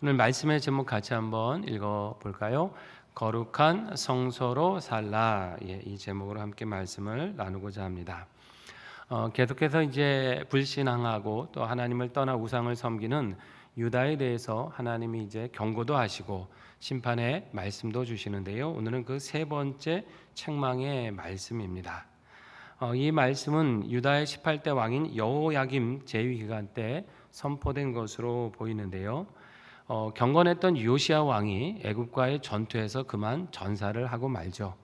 오늘 말씀의 제목 같이 한번 읽어볼까요? 거룩한 성소로 살라. 이 제목으로 함께 말씀을 나누고자 합니다. 계속해서 이제 불신앙하고 또 하나님을 떠나 우상을 섬기는 유다에 대해서 하나님이 이제 경고도 하시고 심판의 말씀도 주시는데요. 오늘은 그 세 번째 책망의 말씀입니다. 이 말씀은 유다의 18대 왕인 여호야김 제위 기간 때 선포된 것으로 보이는데요. 경건했던 요시야 왕이 애굽과의 전투에서 그만 전사를 하고 말죠.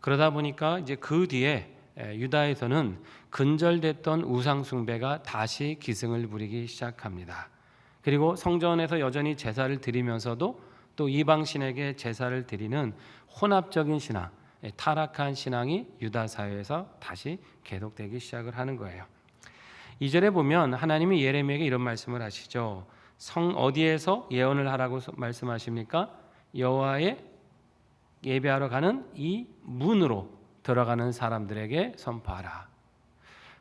그러다 보니까 이제 그 뒤에 유다에서는 근절됐던 우상 숭배가 다시 기승을 부리기 시작합니다. 그리고 성전에서 여전히 제사를 드리면서도 또 이방 신에게 제사를 드리는 혼합적인 신앙, 타락한 신앙이 유다 사회에서 다시 계속되기 시작을 하는 거예요. 2절에 보면 하나님이 예레미야에게 이런 말씀을 하시죠. 성 어디에서 예언을 하라고 말씀하십니까? 여호와의 예배하러 가는 이 문으로 들어가는 사람들에게 선포하라.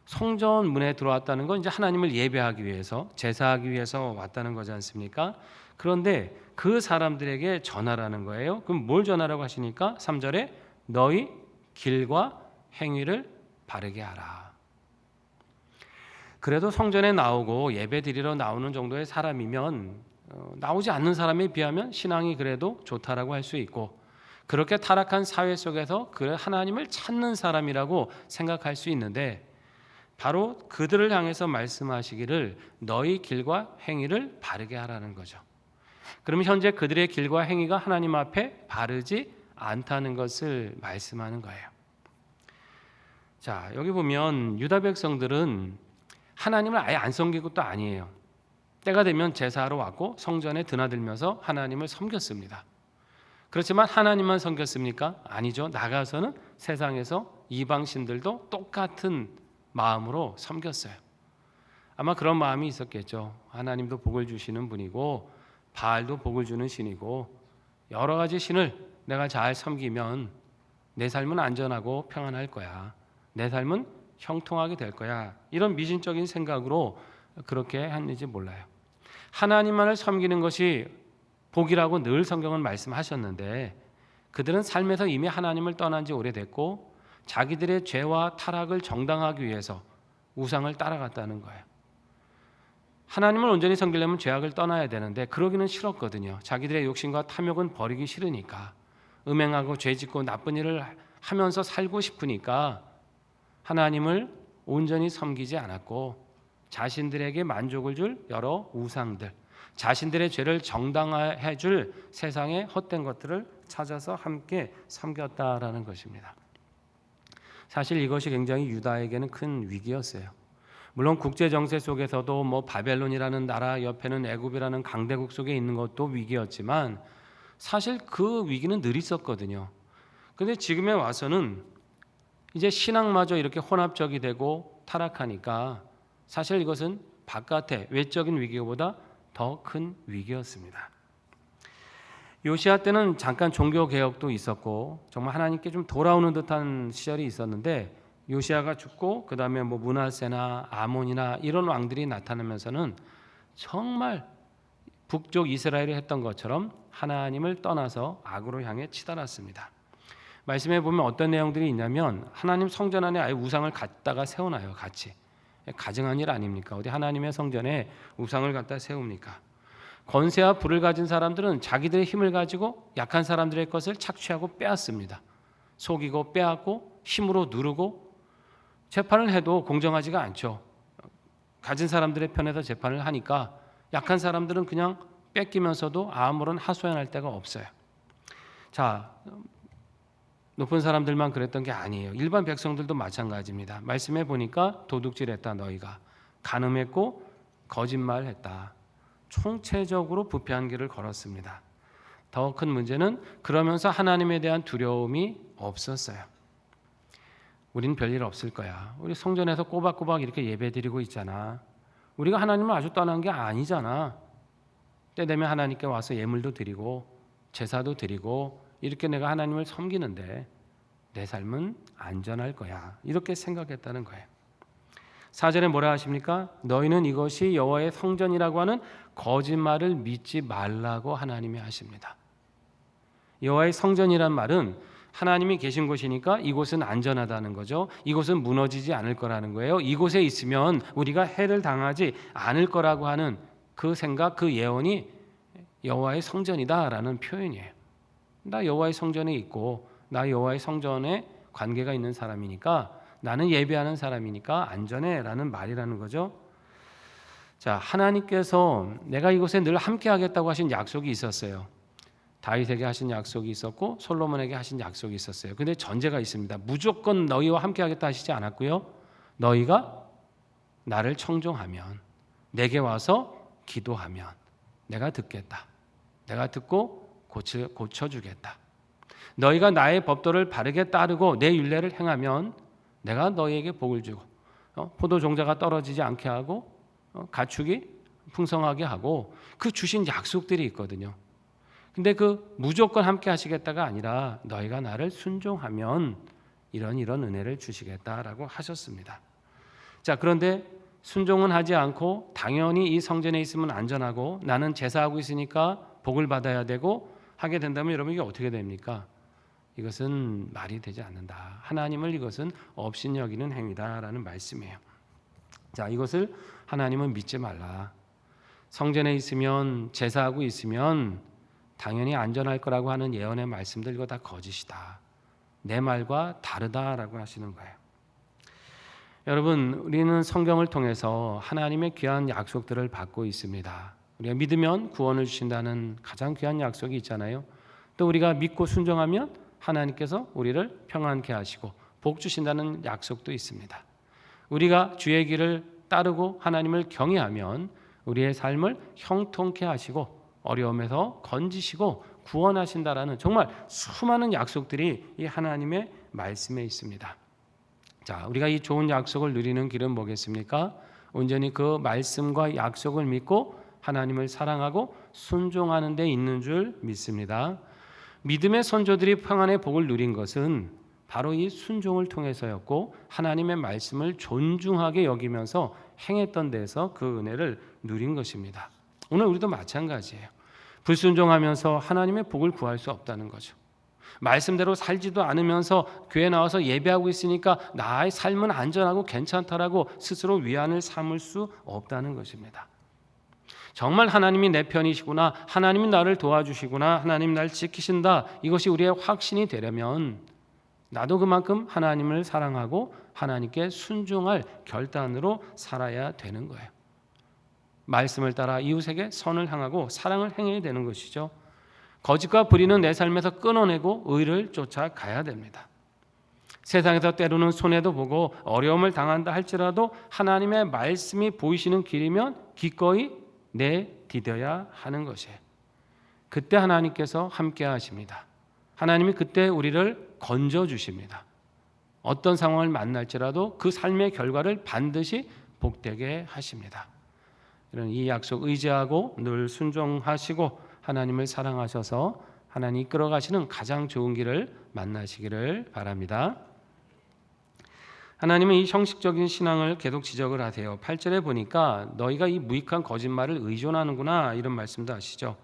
성전 문에 들어왔다는 건 이제 하나님을 예배하기 위해서, 제사하기 위해서 왔다는 거지 않습니까? 그런데 그 사람들에게 전하라는 거예요. 그럼 뭘 전하라고 하시니까 3절에 너희 길과 행위를 바르게 하라. 그래도 성전에 나오고 예배 드리러 나오는 정도의 사람이면 나오지 않는 사람에 비하면 신앙이 그래도 좋다라고 할 수 있고, 그렇게 타락한 사회 속에서 그 하나님을 찾는 사람이라고 생각할 수 있는데, 바로 그들을 향해서 말씀하시기를 너희 길과 행위를 바르게 하라는 거죠. 그러면 현재 그들의 길과 행위가 하나님 앞에 바르지 않다는 것을 말씀하는 거예요. 자, 여기 보면 유다 백성들은 하나님을 아예 안 섬기고 또 아니에요. 때가 되면 제사하러 왔고 성전에 드나들면서 하나님을 섬겼습니다. 그렇지만 하나님만 섬겼습니까? 아니죠. 나가서는 세상에서 이방신들도 똑같은 마음으로 섬겼어요. 아마 그런 마음이 있었겠죠. 하나님도 복을 주시는 분이고 바알도 복을 주는 신이고 여러 가지 신을 내가 잘 섬기면 내 삶은 안전하고 평안할 거야. 내 삶은 형통하게 될 거야. 이런 미신적인 생각으로 그렇게 했는지 몰라요. 하나님만을 섬기는 것이 복이라고 늘 성경은 말씀하셨는데 그들은 삶에서 이미 하나님을 떠난 지 오래됐고 자기들의 죄와 타락을 정당하기 위해서 우상을 따라갔다는 거예요. 하나님을 온전히 섬기려면 죄악을 떠나야 되는데 그러기는 싫었거든요. 자기들의 욕심과 탐욕은 버리기 싫으니까, 음행하고 죄짓고 나쁜 일을 하면서 살고 싶으니까 하나님을 온전히 섬기지 않았고 자신들에게 만족을 줄 여러 우상들, 자신들의 죄를 정당화해 줄 세상의 헛된 것들을 찾아서 함께 섬겼다라는 것입니다. 사실 이것이 굉장히 유다에게는 큰 위기였어요. 물론 국제 정세 속에서도 바벨론이라는 나라 옆에는 애굽이라는 강대국 속에 있는 것도 위기였지만 사실 그 위기는 늘 있었거든요. 그런데 지금에 와서는 이제 신앙마저 이렇게 혼합적이 되고 타락하니까 사실 이것은 바깥의 외적인 위기보다 더 큰 위기였습니다. 요시야 때는 잠깐 종교 개혁도 있었고 정말 하나님께 좀 돌아오는 듯한 시절이 있었는데 요시야가 죽고 그 다음에 므낫세나 아몬이나 이런 왕들이 나타나면서는 정말 북쪽 이스라엘이 했던 것처럼 하나님을 떠나서 악으로 향해 치달았습니다. 말씀해 보면 어떤 내용들이 있냐면 하나님 성전 안에 아예 우상을 갖다가 세워놔요. 같이. 가증한 일 아닙니까? 어디 하나님의 성전에 우상을 갖다 세웁니까? 권세와 부를 가진 사람들은 자기들의 힘을 가지고 약한 사람들의 것을 착취하고 빼앗습니다. 속이고 빼앗고 힘으로 누르고 재판을 해도 공정하지가 않죠. 가진 사람들의 편에서 재판을 하니까 약한 사람들은 그냥 뺏기면서도 아무런 하소연할 데가 없어요. 자, 높은 사람들만 그랬던 게 아니에요. 일반 백성들도 마찬가지입니다. 말씀해 보니까 도둑질했다 너희가, 간음했고 거짓말했다. 총체적으로 부패한 길을 걸었습니다. 더 큰 문제는 그러면서 하나님에 대한 두려움이 없었어요. 우리는 별일 없을 거야. 우리 성전에서 꼬박꼬박 이렇게 예배드리고 있잖아. 우리가 하나님을 아주 떠난 게 아니잖아. 때 되면 하나님께 와서 예물도 드리고 제사도 드리고 이렇게 내가 하나님을 섬기는데 내 삶은 안전할 거야. 이렇게 생각했다는 거예요. 4절에 뭐라 하십니까? 너희는 이것이 여호와의 성전이라고 하는 거짓말을 믿지 말라고 하나님이 하십니다. 여호와의 성전이란 말은 하나님이 계신 곳이니까 이곳은 안전하다는 거죠. 이곳은 무너지지 않을 거라는 거예요. 이곳에 있으면 우리가 해를 당하지 않을 거라고 하는 그 생각, 그 예언이 여호와의 성전이다라는 표현이에요. 나 여호와의 성전에 있고 나 여호와의 성전에 관계가 있는 사람이니까 나는 예배하는 사람이니까 안전해라는 말이라는 거죠. 자, 하나님께서 내가 이곳에 늘 함께 하겠다고 하신 약속이 있었어요. 다윗에게 하신 약속이 있었고 솔로몬에게 하신 약속이 있었어요. 근데 전제가 있습니다. 무조건 너희와 함께 하겠다 하시지 않았고요. 너희가 나를 청종하면, 내게 와서 기도하면 내가 듣겠다. 내가 듣고 고쳐주겠다. 너희가 나의 법도를 바르게 따르고 내 율례를 행하면 내가 너희에게 복을 주고 포도 종자가 떨어지지 않게 하고 가축이 풍성하게 하고 그 주신 약속들이 있거든요. 근데 그 무조건 함께 하시겠다가 아니라 너희가 나를 순종하면 이런 은혜를 주시겠다라고 하셨습니다. 자, 그런데 순종은 하지 않고 당연히 이 성전에 있으면 안전하고 나는 제사하고 있으니까 복을 받아야 되고 하게 된다면 여러분 이게 어떻게 됩니까? 이것은 말이 되지 않는다. 하나님을 이것은 업신여기는 행위다라는 말씀이에요. 자, 이것을 하나님은 믿지 말라. 성전에 있으면 제사하고 있으면 당연히 안전할 거라고 하는 예언의 말씀들 이거 다 거짓이다. 내 말과 다르다라고 하시는 거예요. 여러분, 우리는 성경을 통해서 하나님의 귀한 약속들을 받고 있습니다. 우리가 믿으면 구원을 주신다는 가장 귀한 약속이 있잖아요. 또 우리가 믿고 순종하면 하나님께서 우리를 평안케 하시고 복 주신다는 약속도 있습니다. 우리가 주의 길을 따르고 하나님을 경외하면 우리의 삶을 형통케 하시고 어려움에서 건지시고 구원하신다라는 정말 수많은 약속들이 이 하나님의 말씀에 있습니다. 자, 우리가 이 좋은 약속을 누리는 길은 뭐겠습니까? 온전히 그 말씀과 약속을 믿고 하나님을 사랑하고 순종하는 데 있는 줄 믿습니다. 믿음의 선조들이 평안의 복을 누린 것은 바로 이 순종을 통해서였고 하나님의 말씀을 존중하게 여기면서 행했던 데서 그 은혜를 누린 것입니다. 오늘 우리도 마찬가지예요. 불순종하면서 하나님의 복을 구할 수 없다는 거죠. 말씀대로 살지도 않으면서 교회 나와서 예배하고 있으니까 나의 삶은 안전하고 괜찮다라고 스스로 위안을 삼을 수 없다는 것입니다. 정말 하나님이 내 편이시구나, 하나님이 나를 도와주시구나, 하나님 날 지키신다, 이것이 우리의 확신이 되려면 나도 그만큼 하나님을 사랑하고 하나님께 순종할 결단으로 살아야 되는 거예요. 말씀을 따라 이웃에게 선을 향하고 사랑을 행해야 되는 것이죠. 거짓과 불의는 내 삶에서 끊어내고 의를 쫓아가야 됩니다. 세상에서 때로는 손해도 보고 어려움을 당한다 할지라도 하나님의 말씀이 보이시는 길이면 기꺼이 내디뎌야 하는 것이에요. 그때 하나님께서 함께 하십니다. 하나님이 그때 우리를 건져주십니다. 어떤 상황을 만날지라도 그 삶의 결과를 반드시 복되게 하십니다. 이런 이 약속 의지하고 늘 순종하시고 하나님을 사랑하셔서 하나님 이끌어 가시는 가장 좋은 길을 만나시기를 바랍니다. 하나님은 이 형식적인 신앙을 계속 지적을 하세요. 8절에 보니까 너희가 이 무익한 거짓말을 의존하는구나 이런 말씀도 하시죠.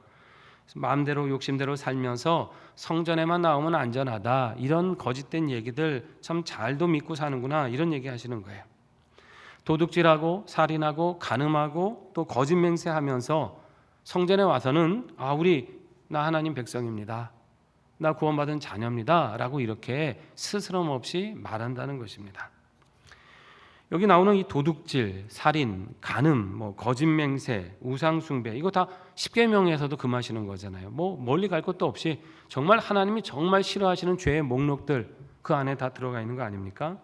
마음대로 욕심대로 살면서 성전에만 나오면 안전하다 이런 거짓된 얘기들 참 잘도 믿고 사는구나 이런 얘기 하시는 거예요. 도둑질하고 살인하고 간음하고 또 거짓 맹세하면서 성전에 와서는 나 하나님 백성입니다. 나 구원받은 자녀입니다. 라고 이렇게 스스럼 없이 말한다는 것입니다. 여기 나오는 이 도둑질, 살인, 간음, 거짓 맹세, 우상 숭배 이거 다 십계명에서도 금하시는 거잖아요. 멀리 갈 것도 없이 정말 하나님이 정말 싫어하시는 죄의 목록들 그 안에 다 들어가 있는 거 아닙니까?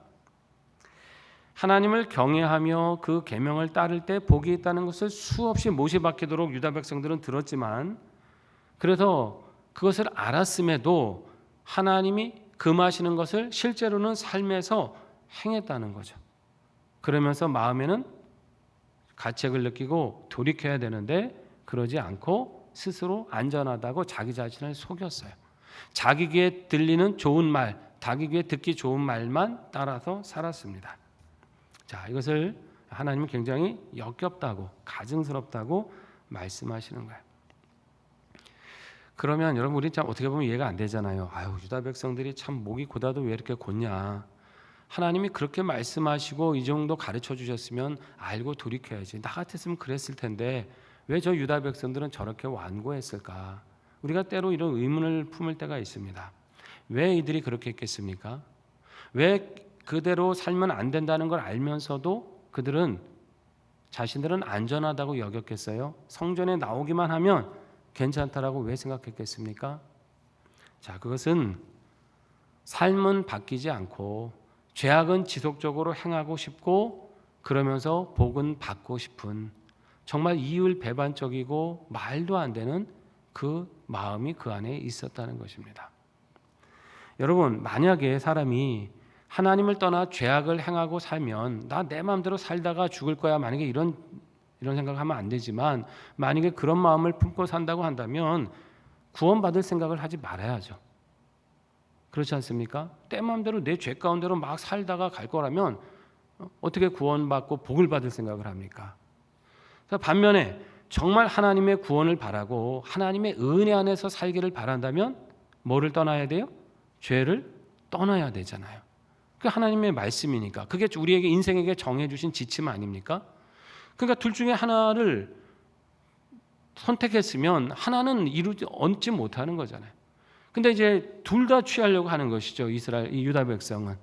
하나님을 경외하며 그 계명을 따를 때 복이 있다는 것을 수없이 못이 박히도록 유다 백성들은 들었지만 그래서 그것을 알았음에도 하나님이 금하시는 것을 실제로는 삶에서 행했다는 거죠. 그러면서 마음에는 가책을 느끼고 돌이켜야 되는데 그러지 않고 스스로 안전하다고 자기 자신을 속였어요. 자기 귀에 들리는 좋은 말, 자기 귀에 듣기 좋은 말만 따라서 살았습니다. 자, 이것을 하나님은 굉장히 역겹다고 가증스럽다고 말씀하시는 거예요. 그러면 여러분 우리 참 어떻게 보면 이해가 안 되잖아요. 아유 유다 백성들이 참 목이 고다도 왜 이렇게 곧냐. 하나님이 그렇게 말씀하시고 이 정도 가르쳐 주셨으면 알고 돌이켜야지. 나 같았으면 그랬을 텐데 왜 저 유다 백성들은 저렇게 완고했을까? 우리가 때로 이런 의문을 품을 때가 있습니다. 왜 이들이 그렇게 했겠습니까? 왜 그대로 살면 안 된다는 걸 알면서도 그들은 자신들은 안전하다고 여겼겠어요? 성전에 나오기만 하면 괜찮다라고 왜 생각했겠습니까? 자, 그것은 삶은 바뀌지 않고 죄악은 지속적으로 행하고 싶고 그러면서 복은 받고 싶은 정말 이율배반적이고 말도 안 되는 그 마음이 그 안에 있었다는 것입니다. 여러분, 만약에 사람이 하나님을 떠나 죄악을 행하고 살면 나 내 마음대로 살다가 죽을 거야. 만약에 이런 생각을 하면 안 되지만 만약에 그런 마음을 품고 산다고 한다면 구원받을 생각을 하지 말아야죠. 그렇지 않습니까? 내 마음대로 내 죄 가운데로 막 살다가 갈 거라면 어떻게 구원받고 복을 받을 생각을 합니까? 반면에 정말 하나님의 구원을 바라고 하나님의 은혜 안에서 살기를 바란다면 뭐를 떠나야 돼요? 죄를 떠나야 되잖아요. 그게 하나님의 말씀이니까. 그게 우리에게 인생에게 정해주신 지침 아닙니까? 그러니까 둘 중에 하나를 선택했으면 하나는 얻지 못하는 거잖아요. 근데 이제 둘 다 취하려고 하는 것이죠. 이 유다 백성은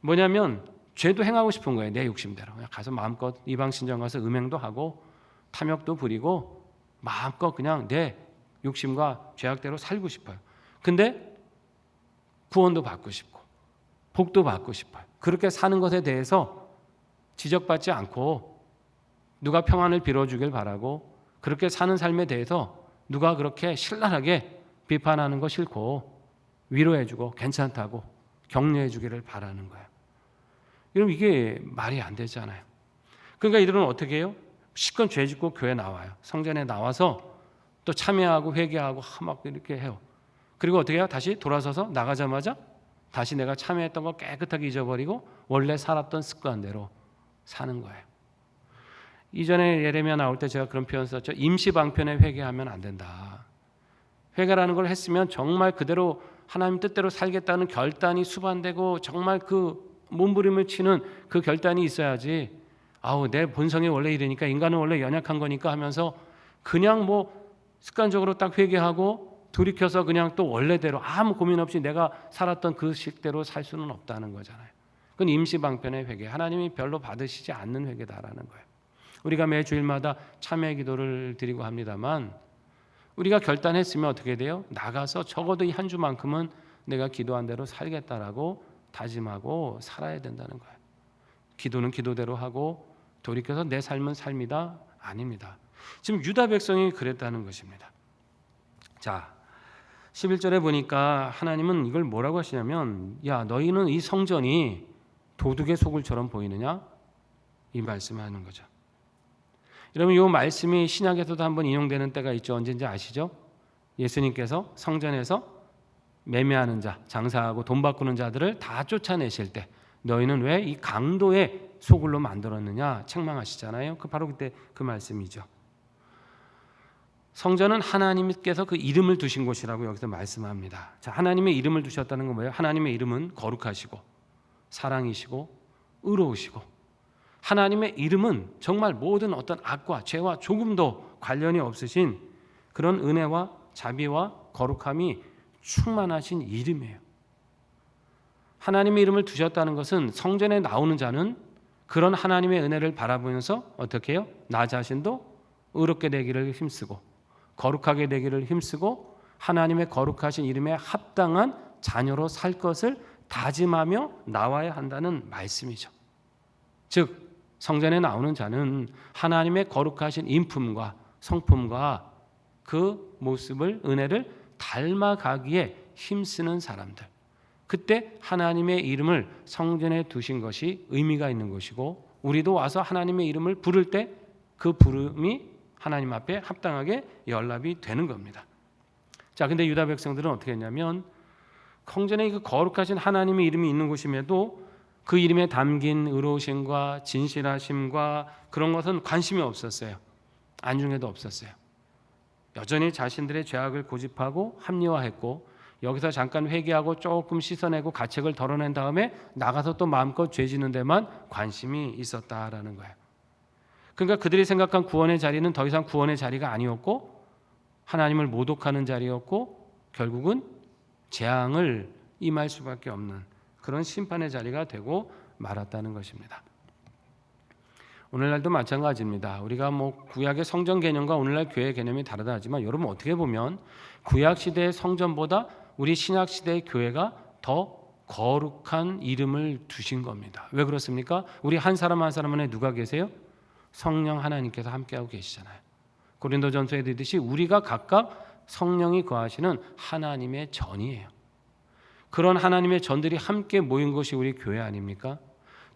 뭐냐면 죄도 행하고 싶은 거예요. 내 욕심대로 그냥 가서 마음껏 이방 신전 가서 음행도 하고 탐욕도 부리고 마음껏 그냥 내 욕심과 죄악대로 살고 싶어요. 근데 구원도 받고 싶고 복도 받고 싶어요. 그렇게 사는 것에 대해서 지적받지 않고 누가 평안을 빌어주길 바라고 그렇게 사는 삶에 대해서 누가 그렇게 신랄하게 비판하는 거 싫고 위로해주고 괜찮다고 격려해주기를 바라는 거예요. 그럼 이게 말이 안 되잖아요. 그러니까 이들은 어떻게 해요? 실컷 죄 짓고 교회 나와요. 성전에 나와서 또 참여하고 회개하고 막 이렇게 해요. 그리고 어떻게 해요? 다시 돌아서서 나가자마자 다시 내가 참여했던 거 깨끗하게 잊어버리고 원래 살았던 습관대로 사는 거예요. 이전에 예레미야 나올 때 제가 그런 표현 썼죠. 임시방편에 회개하면 안 된다. 회개라는 걸 했으면 정말 그대로 하나님 뜻대로 살겠다는 결단이 수반되고 정말 그 몸부림을 치는 그 결단이 있어야지. 내 본성이 원래 이러니까 인간은 원래 연약한 거니까 하면서 그냥 뭐 습관적으로 딱 회개하고 돌이켜서 그냥 또 원래대로 아무 고민 없이 내가 살았던 그 식대로 살 수는 없다는 거잖아요. 그건 임시방편의 회개, 하나님이 별로 받으시지 않는 회개다라는 거예요. 우리가 매 주일마다 참회 기도를 드리고 합니다만 우리가 결단했으면 어떻게 돼요? 나가서 적어도 이 한 주만큼은 내가 기도한 대로 살겠다라고 다짐하고 살아야 된다는 거예요. 기도는 기도대로 하고 돌이켜서 내 삶은 삶이다? 아닙니다. 지금 유다 백성이 그랬다는 것입니다. 자, 11절에 보니까 하나님은 이걸 뭐라고 하시냐면 야 너희는 이 성전이 도둑의 소굴처럼 보이느냐? 이 말씀을 하는 거죠. 여러분 이 말씀이 신약에서도 한번 인용되는 때가 있죠. 언제인지 아시죠? 예수님께서 성전에서 매매하는 자, 장사하고 돈 바꾸는 자들을 다 쫓아내실 때 너희는 왜 이 강도의 소굴로 만들었느냐 책망하시잖아요. 바로 그때 그 말씀이죠. 성전은 하나님께서 그 이름을 두신 곳이라고 여기서 말씀합니다. 자, 하나님의 이름을 두셨다는 건 뭐예요? 하나님의 이름은 거룩하시고 사랑이시고 의로우시고 하나님의 이름은 정말 모든 어떤 악과 죄와 조금도 관련이 없으신 그런 은혜와 자비와 거룩함이 충만하신 이름이에요. 하나님의 이름을 두셨다는 것은 성전에 나오는 자는 그런 하나님의 은혜를 바라보면서 어떻게 해요? 나 자신도 의롭게 되기를 힘쓰고 거룩하게 되기를 힘쓰고 하나님의 거룩하신 이름에 합당한 자녀로 살 것을 다짐하며 나와야 한다는 말씀이죠. 즉 성전에 나오는 자는 하나님의 거룩하신 인품과 성품과 그 모습을 은혜를 닮아가기에 힘쓰는 사람들. 그때 하나님의 이름을 성전에 두신 것이 의미가 있는 것이고 우리도 와서 하나님의 이름을 부를 때 그 부름이 하나님 앞에 합당하게 연락이 되는 겁니다. 자, 근데 유다 백성들은 어떻게 했냐면 성전에 그 거룩하신 하나님의 이름이 있는 곳임에도 그 이름에 담긴 의로우심과 진실하심과 그런 것은 관심이 없었어요. 안중에도 없었어요. 여전히 자신들의 죄악을 고집하고 합리화했고, 여기서 잠깐 회개하고 조금 씻어내고 가책을 덜어낸 다음에 나가서 또 마음껏 죄 지는 데만 관심이 있었다라는 거예요. 그러니까 그들이 생각한 구원의 자리는 더 이상 구원의 자리가 아니었고, 하나님을 모독하는 자리였고, 결국은 재앙을 임할 수밖에 없는 그런 심판의 자리가 되고 말았다는 것입니다. 오늘날도 마찬가지입니다. 우리가 구약의 성전 개념과 오늘날 교회 개념이 다르다 하지만, 여러분 어떻게 보면 구약 시대의 성전보다 우리 신약 시대의 교회가 더 거룩한 이름을 두신 겁니다. 왜 그렇습니까? 우리 한 사람 한 사람 안에 누가 계세요? 성령 하나님께서 함께하고 계시잖아요. 고린도전서에 있듯이 우리가 각각 성령이 거하시는 하나님의 전이에요. 그런 하나님의 전들이 함께 모인 것이 우리 교회 아닙니까?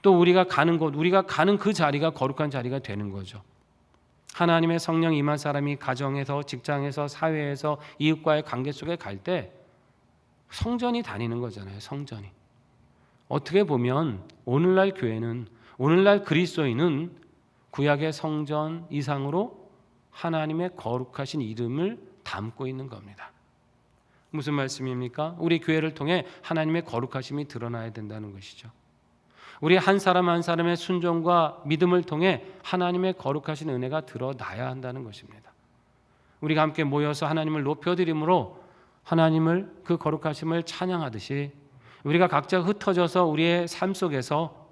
또 우리가 가는 곳, 우리가 가는 그 자리가 거룩한 자리가 되는 거죠. 하나님의 성령 임한 사람이 가정에서, 직장에서, 사회에서, 이웃과의 관계 속에 갈 때 성전이 다니는 거잖아요. 성전이. 어떻게 보면 오늘날 교회는, 오늘날 그리스도인은 구약의 성전 이상으로 하나님의 거룩하신 이름을 담고 있는 겁니다. 무슨 말씀입니까? 우리 교회를 통해 하나님의 거룩하심이 드러나야 된다는 것이죠. 우리 한 사람 한 사람의 순종과 믿음을 통해 하나님의 거룩하신 은혜가 드러나야 한다는 것입니다. 우리가 함께 모여서 하나님을 높여드림으로 하나님을, 그 거룩하심을 찬양하듯이, 우리가 각자 흩어져서 우리의 삶 속에서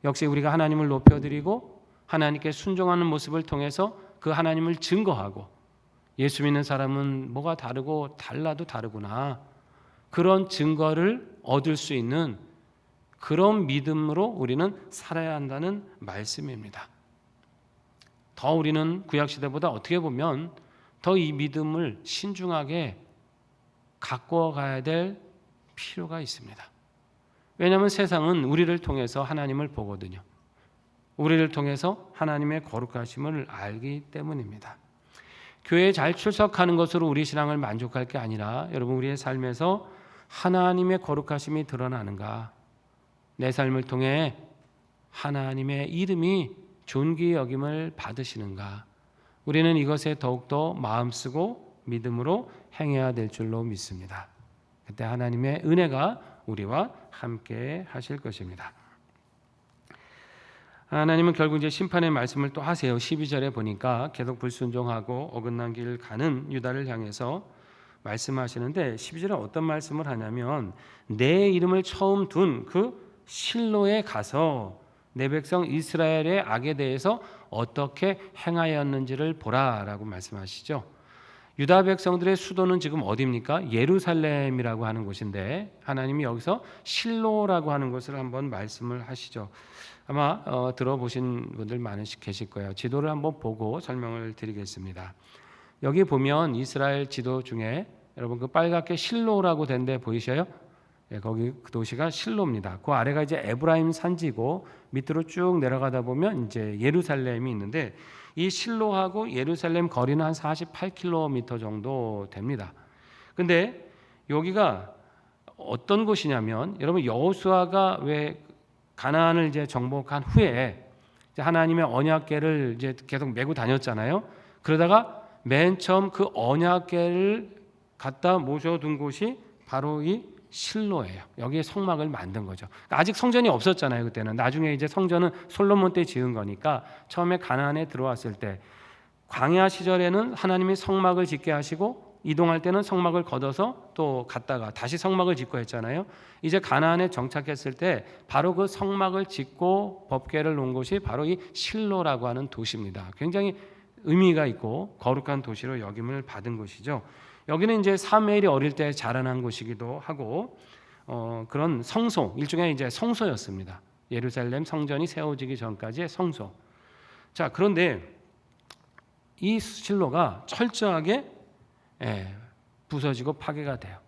역시 우리가 하나님을 높여드리고 하나님께 순종하는 모습을 통해서 그 하나님을 증거하고, 예수 믿는 사람은 뭐가 다르고 달라도 다르구나, 그런 증거를 얻을 수 있는 그런 믿음으로 우리는 살아야 한다는 말씀입니다. 더 우리는 구약시대보다 어떻게 보면 더 이 믿음을 신중하게 갖고 가야 될 필요가 있습니다. 왜냐하면 세상은 우리를 통해서 하나님을 보거든요. 우리를 통해서 하나님의 거룩하심을 알기 때문입니다. 교회에 잘 출석하는 것으로 우리 신앙을 만족할 게 아니라, 여러분 우리의 삶에서 하나님의 거룩하심이 드러나는가, 내 삶을 통해 하나님의 이름이 존귀 여김을 받으시는가, 우리는 이것에 더욱더 마음 쓰고 믿음으로 행해야 될 줄로 믿습니다. 그때 하나님의 은혜가 우리와 함께 하실 것입니다. 하나님은 결국 이제 심판의 말씀을 또 하세요. 12절에 보니까 계속 불순종하고 어긋난 길을 가는 유다를 향해서 말씀하시는데, 12절에 어떤 말씀을 하냐면, 내 이름을 처음 둔 그 실로에 가서 내 백성 이스라엘의 악에 대해서 어떻게 행하였는지를 보라라고 말씀하시죠. 유다 백성들의 수도는 지금 어디입니까? 예루살렘이라고 하는 곳인데, 하나님이 여기서 실로라고 하는 곳을 한번 말씀을 하시죠. 아마 들어보신 분들 많으시 계실 거예요. 지도를 한번 보고 설명을 드리겠습니다. 여기 보면 이스라엘 지도 중에 여러분 그 빨갛게 실로라고 된 데 보이셔요? 예, 거기 그 도시가 실로입니다. 그 아래가 이제 에브라임 산지고, 밑으로 쭉 내려가다 보면 이제 예루살렘이 있는데, 이 실로하고 예루살렘 거리는 한 48km 정도 됩니다. 근데 여기가 어떤 곳이냐면, 여러분 여호수아가 왜 가나안을 이제 정복한 후에 이제 하나님의 언약궤를 이제 계속 메고 다녔잖아요. 그러다가 맨 처음 그 언약궤를 갖다 모셔둔 곳이 바로 이 실로예요. 여기에 성막을 만든 거죠. 아직 성전이 없었잖아요, 그때는. 나중에 이제 성전은 솔로몬 때 지은 거니까, 처음에 가나안에 들어왔을 때 광야 시절에는 하나님이 성막을 짓게 하시고, 이동할 때는 성막을 걷어서 또 갔다가 다시 성막을 짓고 했잖아요. 이제 가나안에 정착했을 때 바로 그 성막을 짓고 법궤를 놓은 곳이 바로 이 실로라고 하는 도시입니다. 굉장히 의미가 있고 거룩한 도시로 여김을 받은 곳이죠. 여기는 이제 사무엘이 어릴 때 자라난 곳이기도 하고, 그런 성소, 일종의 이제 성소였습니다. 예루살렘 성전이 세워지기 전까지의 성소. 자, 그런데 이 실로가 철저하게 부서지고 파괴가 돼요.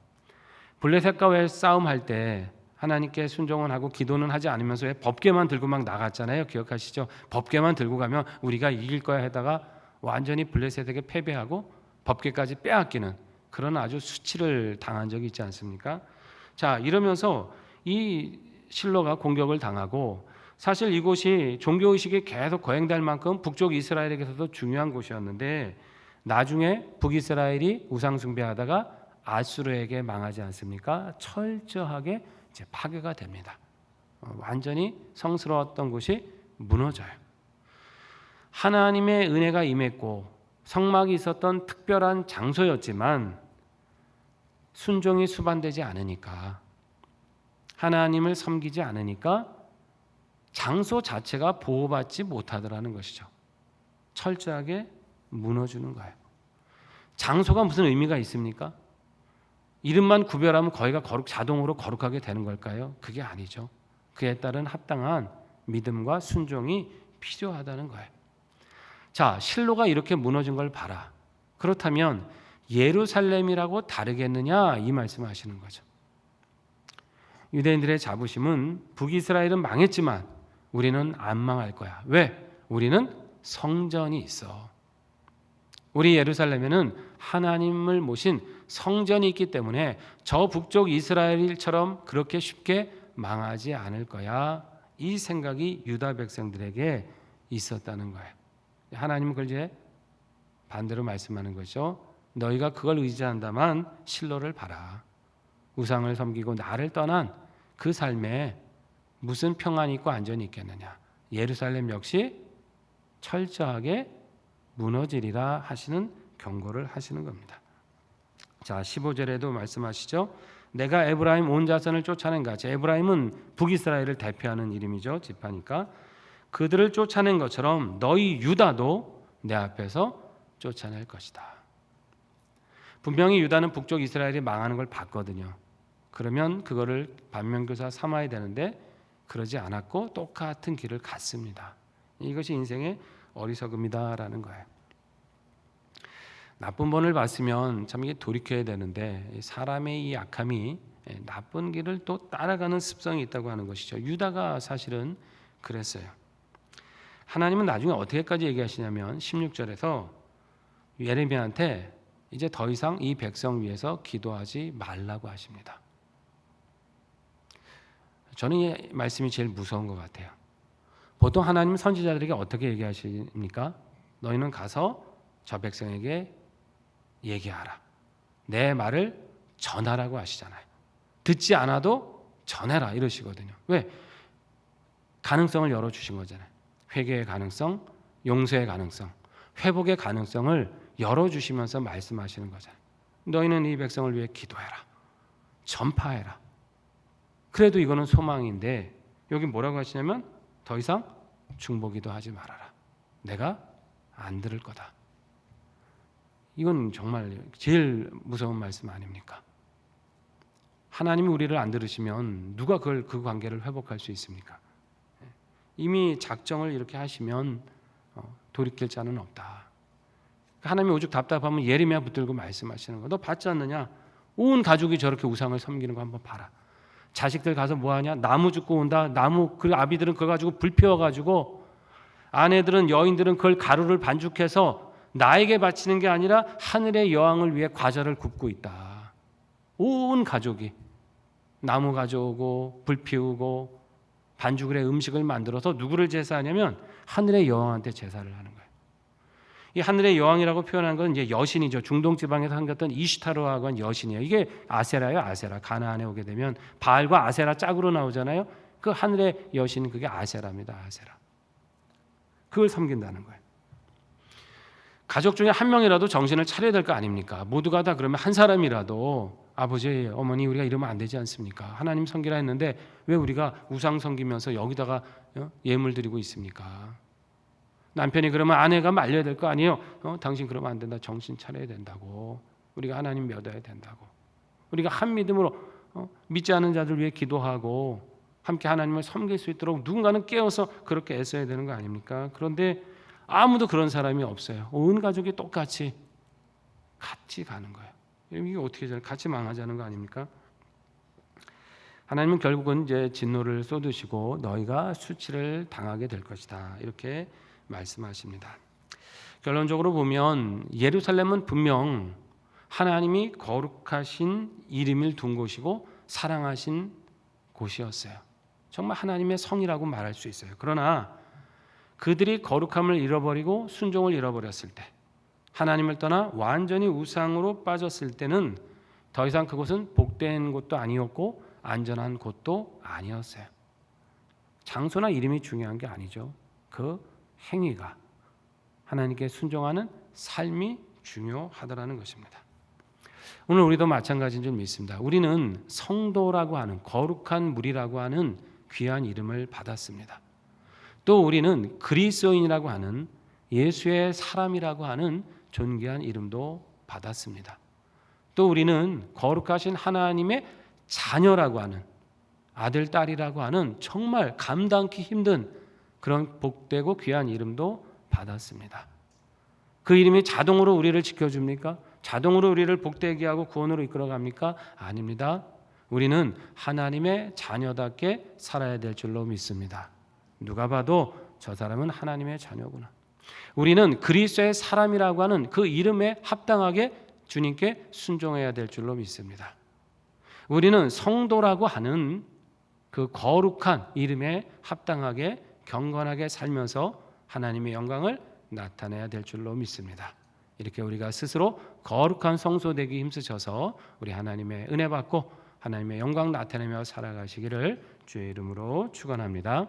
블레셋과 왜 싸움할 때 하나님께 순종은 하고 기도는 하지 않으면서 왜 법궤만 들고 막 나갔잖아요. 기억하시죠? 법궤만 들고 가면 우리가 이길 거야 하다가 완전히 블레셋에게 패배하고 법궤까지 빼앗기는 그런 아주 수치를 당한 적이 있지 않습니까? 자, 이러면서 이 실로가 공격을 당하고 사실 이곳이 종교의식이 계속 거행될 만큼 북쪽 이스라엘에게서도 중요한 곳이었는데 나중에 북이스라엘이 우상숭배하다가 아수르에게 망하지 않습니까? 철저하게 이제 파괴가 됩니다. 완전히 성스러웠던 곳이 무너져요. 하나님의 은혜가 임했고 성막이 있었던 특별한 장소였지만 순종이 수반되지 않으니까 하나님을 섬기지 않으니까 장소 자체가 보호받지 못하더라는 것이죠. 철저하게 무너지는 거예요. 장소가 무슨 의미가 있습니까? 이름만 구별하면 거기가 자동으로 거룩하게 되는 걸까요? 그게 아니죠. 그에 따른 합당한 믿음과 순종이 필요하다는 거예요. 자, 실로가 이렇게 무너진 걸 봐라. 그렇다면 예루살렘이라고 다르겠느냐 이 말씀하시는 거죠. 유대인들의 자부심은 북이스라엘은 망했지만 우리는 안 망할 거야. 왜? 우리는 성전이 있어. 우리 예루살렘에는 하나님을 모신 성전이 있기 때문에 저 북쪽 이스라엘처럼 그렇게 쉽게 망하지 않을 거야. 이 생각이 유다 백성들에게 있었다는 거예요. 하나님은 그걸 이제 반대로 말씀하는 거죠. 너희가 그걸 의지한다만 실로를 봐라. 우상을 섬기고 나를 떠난 그 삶에 무슨 평안이 있고 안전이 있겠느냐. 예루살렘 역시 철저하게 무너지리라 하시는 경고를 하시는 겁니다. 자, 15절에도 말씀하시죠. 내가 에브라임 온 자손을 쫓아낸 같이, 에브라임은 북이스라엘을 대표하는 이름이죠. 지파니까. 그들을 쫓아낸 것처럼 너희 유다도 내 앞에서 쫓아낼 것이다. 분명히 유다는 북쪽 이스라엘이 망하는 걸 봤거든요. 그러면 그거를 반면교사 삼아야 되는데 그러지 않았고 똑같은 길을 갔습니다. 이것이 인생의 어리석음이다라는 거예요. 나쁜 본을 봤으면 참 이게 돌이켜야 되는데 사람의 이 악함이 나쁜 길을 또 따라가는 습성이 있다고 하는 것이죠. 유다가 사실은 그랬어요. 하나님은 나중에 어떻게까지 얘기하시냐면 16절에서 예레미야한테 이제 더 이상 이 백성 위해서 기도하지 말라고 하십니다. 저는 이 말씀이 제일 무서운 것 같아요. 보통 하나님 선지자들에게 어떻게 얘기하십니까? 너희는 가서 저 백성에게 얘기하라. 내 말을 전하라고 하시잖아요. 듣지 않아도 전해라 이러시거든요. 왜? 가능성을 열어주신 거잖아요. 회개의 가능성, 용서의 가능성, 회복의 가능성을 열어주시면서 말씀하시는 거잖아요. 너희는 이 백성을 위해 기도해라. 전파해라. 그래도 이거는 소망인데 여기 뭐라고 하시냐면 더 이상 중보기도 하지 말아라. 내가 안 들을 거다. 이건 정말 제일 무서운 말씀 아닙니까? 하나님이 우리를 안 들으시면 누가 그 관계를 회복할 수 있습니까? 이미 작정을 이렇게 하시면 돌이킬 자는 없다. 하나님이 오죽 답답하면 예레미야 붙들고 말씀하시는 거. 너 받지 않느냐? 온 가족이 저렇게 우상을 섬기는 거 한번 봐라. 자식들 가서 뭐하냐? 나무 줍고 온다. 나무 그 아비들은 그거 가지고 불 피워가지고 아내들은 여인들은 그걸 가루를 반죽해서 나에게 바치는 게 아니라 하늘의 여왕을 위해 과자를 굽고 있다. 온 가족이 나무 가져오고 불 피우고 반죽을 해 음식을 만들어서 누구를 제사하냐면 하늘의 여왕한테 제사를 하는 거예요. 이 하늘의 여왕이라고 표현한 건 이제 여신이죠. 중동 지방에서 섬겼던 이슈타르하고 한 여신이에요. 이게 아세라예요, 아세라. 가나안에 오게 되면 바알과 아세라 짝으로 나오잖아요. 그 하늘의 여신 그게 아세라입니다. 아세라. 그걸 섬긴다는 거예요. 가족 중에 한 명이라도 정신을 차려야 될 거 아닙니까? 모두가 다 그러면 한 사람이라도 아버지, 어머니 우리가 이러면 안 되지 않습니까? 하나님 섬기라 했는데 왜 우리가 우상 섬기면서 여기다가 예물 드리고 있습니까? 남편이 그러면 아내가 말려야 될 거 아니에요? 당신 그러면 안 된다. 정신 차려야 된다고. 우리가 하나님 믿어야 된다고. 우리가 한 믿음으로 믿지 않은 자들 위해 기도하고 함께 하나님을 섬길 수 있도록 누군가는 깨어서 그렇게 애써야 되는 거 아닙니까? 그런데 아무도 그런 사람이 없어요. 온 가족이 똑같이 같이 가는 거예요. 이게 어떻게 같이 망하자는 거 아닙니까? 하나님은 결국은 이제 진노를 쏟으시고 너희가 수치를 당하게 될 것이다. 이렇게 말씀하십니다. 결론적으로 보면 예루살렘은 분명 하나님이 거룩하신 이름을 둔 곳이고 사랑하신 곳이었어요. 정말 하나님의 성이라고 말할 수 있어요. 그러나 그들이 거룩함을 잃어버리고 순종을 잃어버렸을 때, 하나님을 떠나 완전히 우상으로 빠졌을 때는 더 이상 그곳은 복된 곳도 아니었고 안전한 곳도 아니었어요. 장소나 이름이 중요한 게 아니죠. 그 행위가, 하나님께 순종하는 삶이 중요하다라는 것입니다. 오늘 우리도 마찬가지인 줄 믿습니다. 우리는 성도라고 하는, 거룩한 무리라고 하는 귀한 이름을 받았습니다. 또 우리는 그리스도인이라고 하는, 예수의 사람이라고 하는 존귀한 이름도 받았습니다. 또 우리는 거룩하신 하나님의 자녀라고 하는, 아들, 딸이라고 하는 정말 감당기 힘든 그런 복되고 귀한 이름도 받았습니다. 그 이름이 자동으로 우리를 지켜줍니까? 자동으로 우리를 복되게 하고 구원으로 이끌어갑니까? 아닙니다. 우리는 하나님의 자녀답게 살아야 될 줄로 믿습니다. 누가 봐도 저 사람은 하나님의 자녀구나. 우리는 그리스도의 사람이라고 하는 그 이름에 합당하게 주님께 순종해야 될 줄로 믿습니다. 우리는 성도라고 하는 그 거룩한 이름에 합당하게 경건하게 살면서 하나님의 영광을 나타내야 될 줄로 믿습니다. 이렇게 우리가 스스로 거룩한 성소 되기 힘쓰셔서 우리 하나님의 은혜 받고 하나님의 영광 나타내며 살아가시기를 주의 이름으로 축원합니다.